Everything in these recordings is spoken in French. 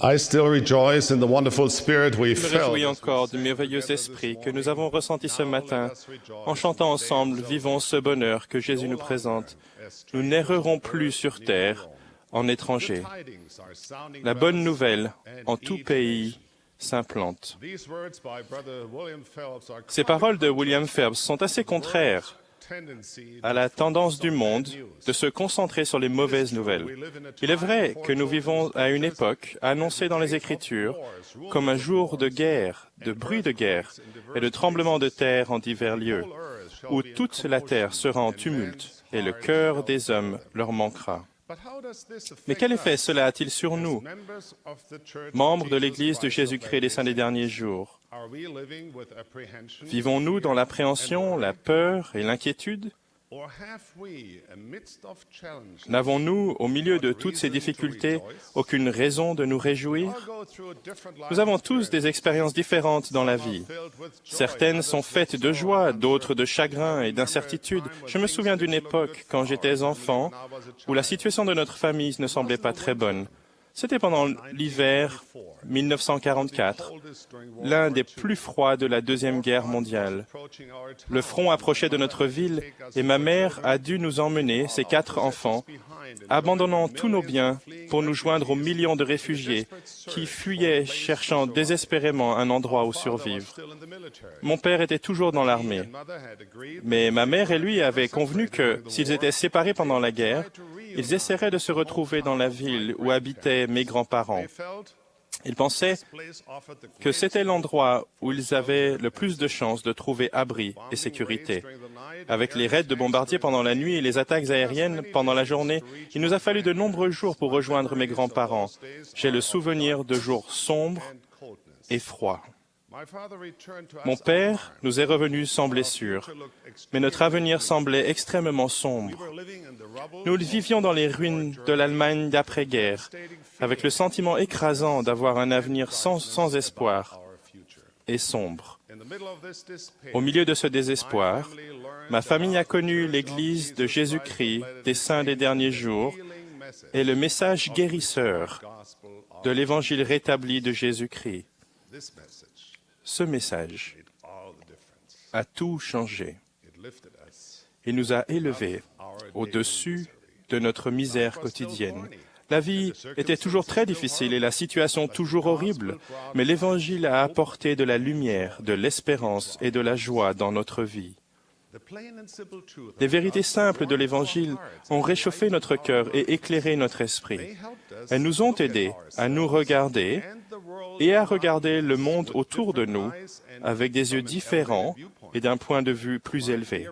I still rejoice in the wonderful spirit we Je me felt. réjouis encore du merveilleux esprit que nous avons ressenti ce matin en chantant ensemble « Vivons ce bonheur que Jésus nous présente. Nous n'errerons plus sur terre en étrangers. La bonne nouvelle en tout pays s'implante. » Ces paroles de William Phelps sont assez contraires à la tendance du monde de se concentrer sur les mauvaises nouvelles. Il est vrai que nous vivons à une époque annoncée dans les Écritures comme un jour de guerre, de bruit de guerre et de tremblements de terre en divers lieux, où toute la terre sera en tumulte et le cœur des hommes leur manquera. Mais quel effet cela a-t-il sur nous, membres de l'Église de Jésus-Christ des Saints des derniers jours? Vivons-nous dans l'appréhension, la peur et l'inquiétude? N'avons-nous, au milieu de toutes ces difficultés, aucune raison de nous réjouir? Nous avons tous des expériences différentes dans la vie. Certaines sont faites de joie, d'autres de chagrin et d'incertitude. Je me souviens d'une époque, quand j'étais enfant, où la situation de notre famille ne semblait pas très bonne. C'était pendant l'hiver 1944, l'un des plus froids de la Deuxième Guerre mondiale. Le front approchait de notre ville et ma mère a dû nous emmener, ses 4 enfants, abandonnant tous nos biens pour nous joindre aux millions de réfugiés qui fuyaient cherchant désespérément un endroit où survivre. Mon père était toujours dans l'armée, mais ma mère et lui avaient convenu que, s'ils étaient séparés pendant la guerre, ils essaieraient de se retrouver dans la ville où habitaient mes grands-parents. Ils pensaient que c'était l'endroit où ils avaient le plus de chances de trouver abri et sécurité. Avec les raids de bombardiers pendant la nuit et les attaques aériennes pendant la journée, il nous a fallu de nombreux jours pour rejoindre mes grands-parents. J'ai le souvenir de jours sombres et froids. Mon père nous est revenu sans blessure, mais notre avenir semblait extrêmement sombre. Nous vivions dans les ruines de l'Allemagne d'après-guerre, avec le sentiment écrasant d'avoir un avenir sans espoir et sombre. Au milieu de ce désespoir, ma famille a connu l'Église de Jésus-Christ des Saints des derniers jours et le message guérisseur de l'Évangile rétabli de Jésus-Christ. Ce message a tout changé. Il nous a élevés au-dessus de notre misère quotidienne. La vie était toujours très difficile et la situation toujours horrible, mais l'Évangile a apporté de la lumière, de l'espérance et de la joie dans notre vie. Les vérités simples de l'Évangile ont réchauffé notre cœur et éclairé notre esprit. Elles nous ont aidés à nous regarder et à regarder le monde autour de nous avec des yeux différents et d'un point de vue plus élevé.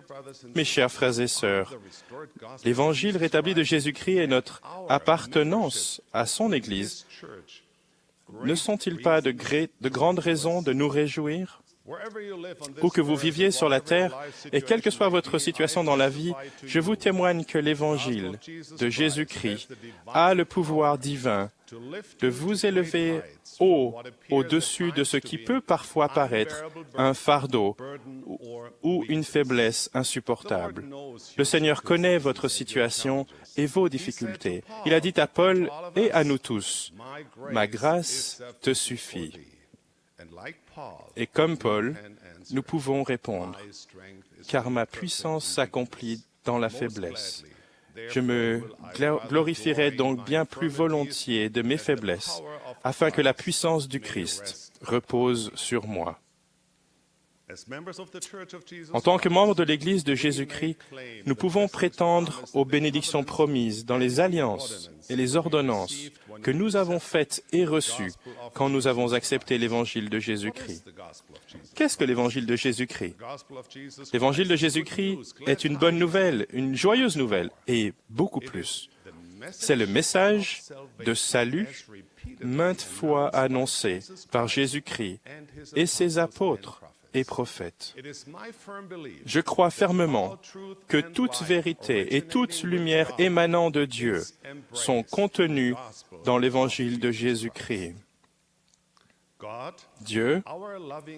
Mes chers frères et sœurs, l'Évangile rétabli de Jésus-Christ et notre appartenance à son Église ne sont-ils pas de grandes raisons de nous réjouir? Où que vous viviez sur la terre, et quelle que soit votre situation dans la vie, je vous témoigne que l'Évangile de Jésus-Christ a le pouvoir divin de vous élever haut au-dessus de ce qui peut parfois paraître un fardeau ou une faiblesse insupportable. Le Seigneur connaît votre situation et vos difficultés. Il a dit à Paul et à nous tous, « Ma grâce te suffit ». Et comme Paul, nous pouvons répondre, « Car ma puissance s'accomplit dans la faiblesse. Je me glorifierai donc bien plus volontiers de mes faiblesses, afin que la puissance du Christ repose sur moi. » En tant que membres de l'Église de Jésus-Christ, nous pouvons prétendre aux bénédictions promises dans les alliances et les ordonnances que nous avons faites et reçues quand nous avons accepté l'Évangile de Jésus-Christ. Qu'est-ce que l'Évangile de Jésus-Christ? L'Évangile de Jésus-Christ est une bonne nouvelle, une joyeuse nouvelle, et beaucoup plus. C'est le message de salut maintes fois annoncé par Jésus-Christ et ses apôtres et prophètes. Je crois fermement que toute vérité et toute lumière émanant de Dieu sont contenues dans l'Évangile de Jésus-Christ. Dieu,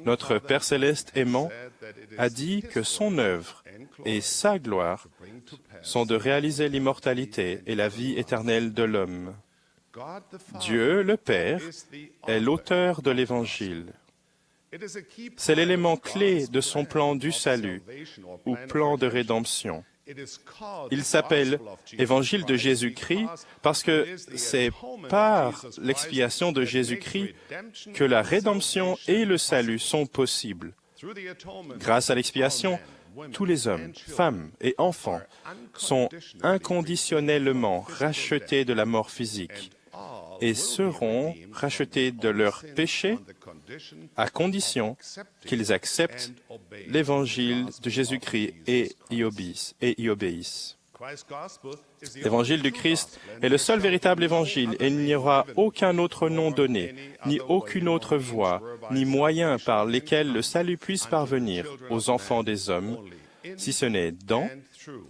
notre Père céleste aimant, a dit que son œuvre et sa gloire sont de réaliser l'immortalité et la vie éternelle de l'homme. Dieu, le Père, est l'auteur de l'Évangile. C'est l'élément clé de son plan du salut ou plan de rédemption. Il s'appelle Évangile de Jésus-Christ parce que c'est par l'expiation de Jésus-Christ que la rédemption et le salut sont possibles. Grâce à l'expiation, tous les hommes, femmes et enfants sont inconditionnellement rachetés de la mort physique et seront rachetés de leurs péchés à condition qu'ils acceptent l'évangile de Jésus-Christ et y obéissent. L'évangile du Christ est le seul véritable évangile et il n'y aura aucun autre nom donné, ni aucune autre voie, ni moyen par lesquels le salut puisse parvenir aux enfants des hommes, si ce n'est dans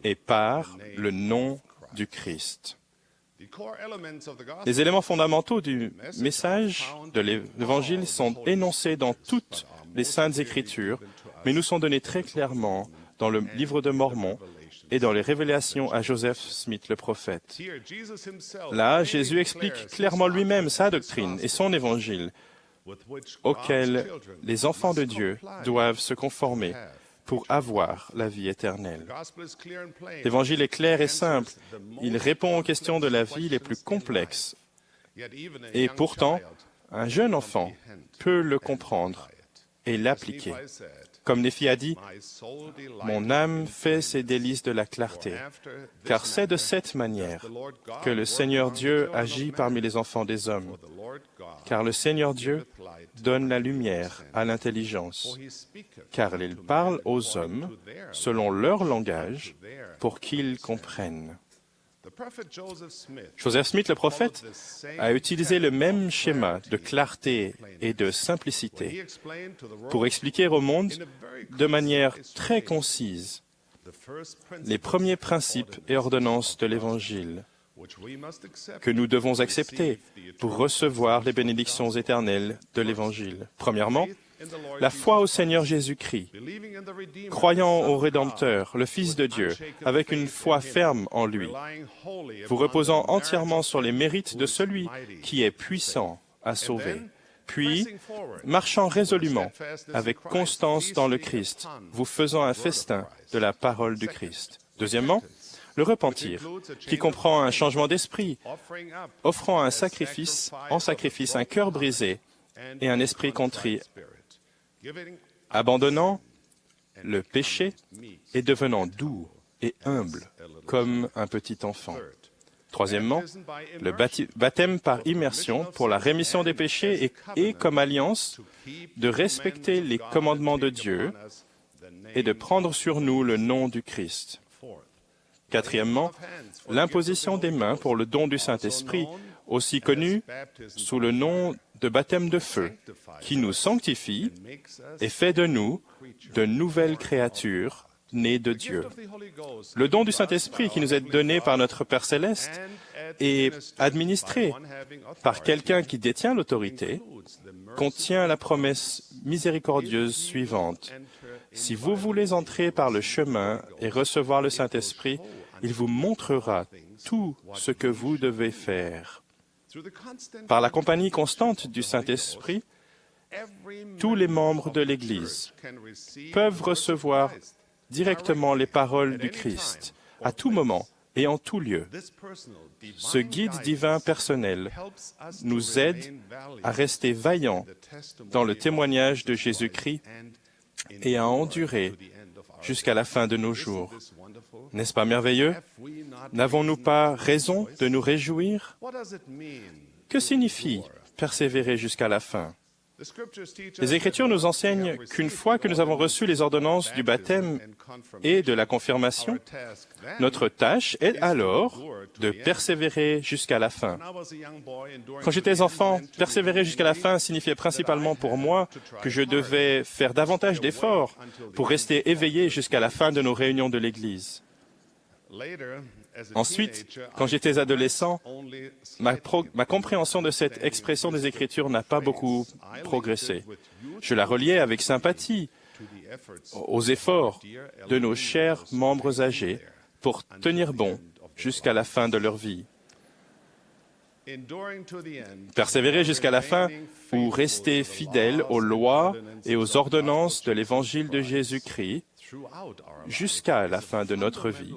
et par le nom du Christ. Les éléments fondamentaux du message de l'Évangile sont énoncés dans toutes les Saintes Écritures, mais nous sont donnés très clairement dans le livre de Mormon et dans les révélations à Joseph Smith le prophète. Là, Jésus explique clairement lui-même sa doctrine et son Évangile, auquel les enfants de Dieu doivent se conformer pour avoir la vie éternelle. L'Évangile est clair et simple. Il répond aux questions de la vie les plus complexes. Et pourtant, un jeune enfant peut le comprendre et l'appliquer. Comme Néphi a dit, « Mon âme fait ses délices de la clarté, car c'est de cette manière que le Seigneur Dieu agit parmi les enfants des hommes. Car le Seigneur Dieu donne la lumière à l'intelligence, car il parle aux hommes selon leur langage pour qu'ils comprennent. » Joseph Smith, le prophète, a utilisé le même schéma de clarté et de simplicité pour expliquer au monde de manière très concise les premiers principes et ordonnances de l'Évangile que nous devons accepter pour recevoir les bénédictions éternelles de l'Évangile. Premièrement, la foi au Seigneur Jésus-Christ, croyant au Rédempteur, le Fils de Dieu, avec une foi ferme en lui, vous reposant entièrement sur les mérites de celui qui est puissant à sauver. Puis, marchant résolument, avec constance dans le Christ, vous faisant un festin de la parole du Christ. Deuxièmement, le repentir, qui comprend un changement d'esprit, offrant en sacrifice un cœur brisé et un esprit contrit, abandonnant le péché et devenant doux et humble comme un petit enfant. Troisièmement, le baptême par immersion pour la rémission des péchés et comme alliance de respecter les commandements de Dieu et de prendre sur nous le nom du Christ. Quatrièmement, l'imposition des mains pour le don du Saint-Esprit, aussi connu sous le nom de baptême de feu, qui nous sanctifie et fait de nous de nouvelles créatures nées de Dieu. Le don du Saint-Esprit qui nous est donné par notre Père céleste et administré par quelqu'un qui détient l'autorité contient la promesse miséricordieuse suivante. Si vous voulez entrer par le chemin et recevoir le Saint-Esprit, il vous montrera tout ce que vous devez faire. Par la compagnie constante du Saint-Esprit, tous les membres de l'Église peuvent recevoir directement les paroles du Christ, à tout moment et en tout lieu. Ce guide divin personnel nous aide à rester vaillants dans le témoignage de Jésus-Christ et à endurer jusqu'à la fin de nos jours. N'est-ce pas merveilleux? N'avons-nous pas raison de nous réjouir? Que signifie persévérer jusqu'à la fin? Les Écritures nous enseignent qu'une fois que nous avons reçu les ordonnances du baptême et de la confirmation, notre tâche est alors de persévérer jusqu'à la fin. Quand j'étais enfant, persévérer jusqu'à la fin signifiait principalement pour moi que je devais faire davantage d'efforts pour rester éveillé jusqu'à la fin de nos réunions de l'Église. Ensuite, quand j'étais adolescent, ma compréhension de cette expression des Écritures n'a pas beaucoup progressé. Je la reliais avec sympathie aux efforts de nos chers membres âgés pour tenir bon jusqu'à la fin de leur vie. Persévérer jusqu'à la fin ou rester fidèle aux lois et aux ordonnances de l'Évangile de Jésus-Christ jusqu'à la fin de notre vie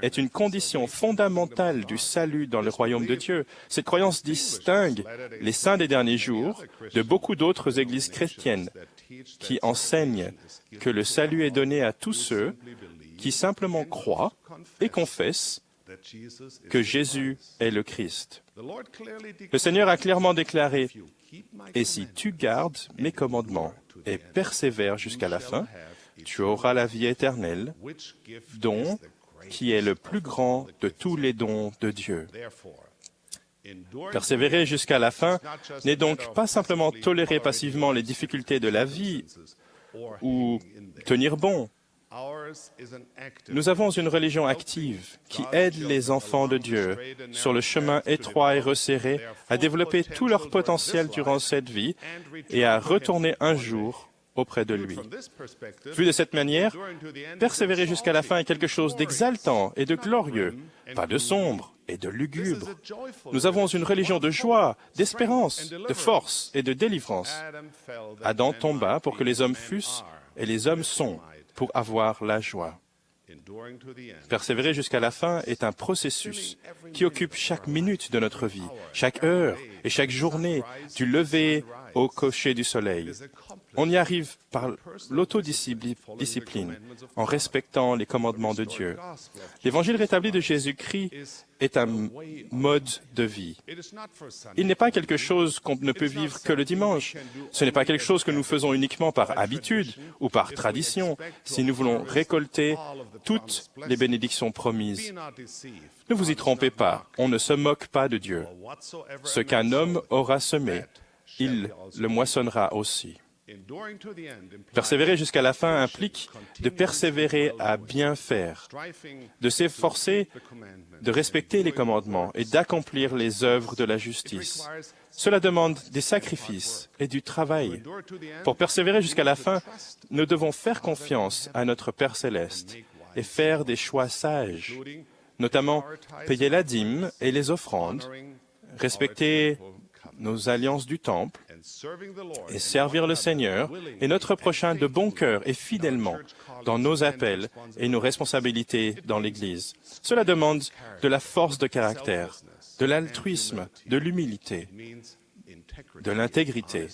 est une condition fondamentale du salut dans le royaume de Dieu. Cette croyance distingue les saints des derniers jours de beaucoup d'autres églises chrétiennes qui enseignent que le salut est donné à tous ceux qui simplement croient et confessent que Jésus est le Christ. Le Seigneur a clairement déclaré, « Et si tu gardes mes commandements et persévères jusqu'à la fin, tu auras la vie éternelle, don qui est le plus grand de tous les dons de Dieu. » Persévérer jusqu'à la fin n'est donc pas simplement tolérer passivement les difficultés de la vie ou tenir bon. Nous avons une religion active qui aide les enfants de Dieu sur le chemin étroit et resserré à développer tout leur potentiel durant cette vie et à retourner un jour auprès de lui. Vu de cette manière, persévérer jusqu'à la fin est quelque chose d'exaltant et de glorieux, pas de sombre et de lugubre. Nous avons une religion de joie, d'espérance, de force et de délivrance. Adam tomba pour que les hommes fussent et les hommes sont pour avoir la joie. Persévérer jusqu'à la fin est un processus qui occupe chaque minute de notre vie, chaque heure et chaque journée, du lever au coucher du soleil. On y arrive par l'autodiscipline, en respectant les commandements de Dieu. L'évangile rétabli de Jésus-Christ est un mode de vie. Il n'est pas quelque chose qu'on ne peut vivre que le dimanche. Ce n'est pas quelque chose que nous faisons uniquement par habitude ou par tradition, si nous voulons récolter toutes les bénédictions promises. Ne vous y trompez pas, on ne se moque pas de Dieu. Ce qu'un homme aura semé, il le moissonnera aussi. Persévérer jusqu'à la fin implique de persévérer à bien faire, de s'efforcer de respecter les commandements et d'accomplir les œuvres de la justice. Cela demande des sacrifices et du travail. Pour persévérer jusqu'à la fin, nous devons faire confiance à notre Père céleste et faire des choix sages, notamment payer la dîme et les offrandes, respecter nos alliances du temple et servir le Seigneur et notre prochain de bon cœur et fidèlement dans nos appels et nos responsabilités dans l'Église. Cela demande de la force de caractère, de l'altruisme, de l'humilité, de l'intégrité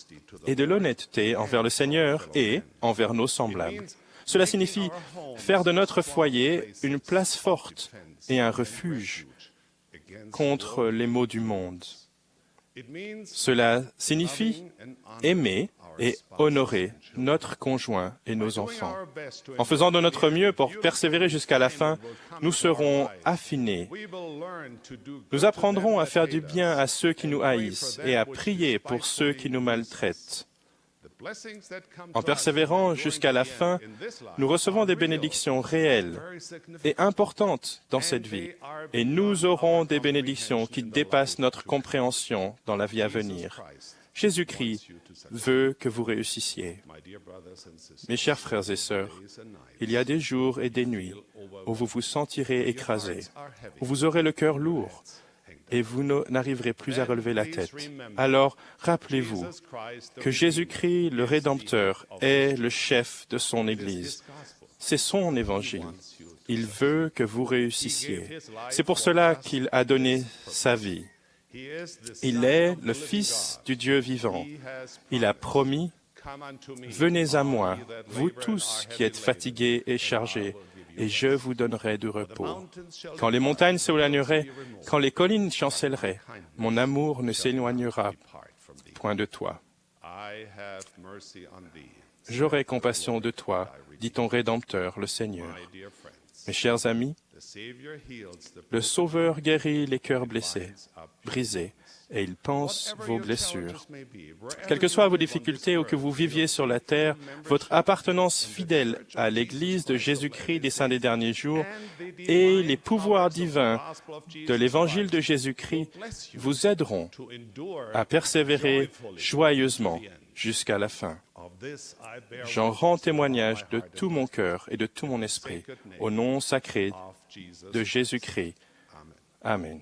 et de l'honnêteté envers le Seigneur et envers nos semblables. Cela signifie faire de notre foyer une place forte et un refuge contre les maux du monde. Cela signifie aimer et honorer notre conjoint et nos enfants. En faisant de notre mieux pour persévérer jusqu'à la fin, nous serons affinés. Nous apprendrons à faire du bien à ceux qui nous haïssent et à prier pour ceux qui nous maltraitent. En persévérant jusqu'à la fin, nous recevons des bénédictions réelles et importantes dans cette vie, et nous aurons des bénédictions qui dépassent notre compréhension dans la vie à venir. Jésus-Christ veut que vous réussissiez. Mes chers frères et sœurs, il y a des jours et des nuits où vous vous sentirez écrasés, où vous aurez le cœur lourd, et vous n'arriverez plus à relever la tête. Alors, rappelez-vous que Jésus-Christ, le Rédempteur, est le chef de son Église. C'est son évangile. Il veut que vous réussissiez. C'est pour cela qu'il a donné sa vie. Il est le Fils du Dieu vivant. Il a promis, « Venez à moi, vous tous qui êtes fatigués et chargés, et je vous donnerai du repos. Quand les montagnes s'éloigneraient, quand les collines chancelleraient, mon amour ne s'éloignera point de toi. J'aurai compassion de toi, dit ton Rédempteur, le Seigneur. » Mes chers amis, le Sauveur guérit les cœurs blessés, brisés, et il pense vos blessures. Quelles que soient vos difficultés ou que vous viviez sur la terre, votre appartenance fidèle à l'Église de Jésus-Christ des saints des derniers jours et les pouvoirs divins de l'Évangile de Jésus-Christ vous aideront à persévérer joyeusement jusqu'à la fin. J'en rends témoignage de tout mon cœur et de tout mon esprit, au nom sacré de Jésus-Christ. Amen.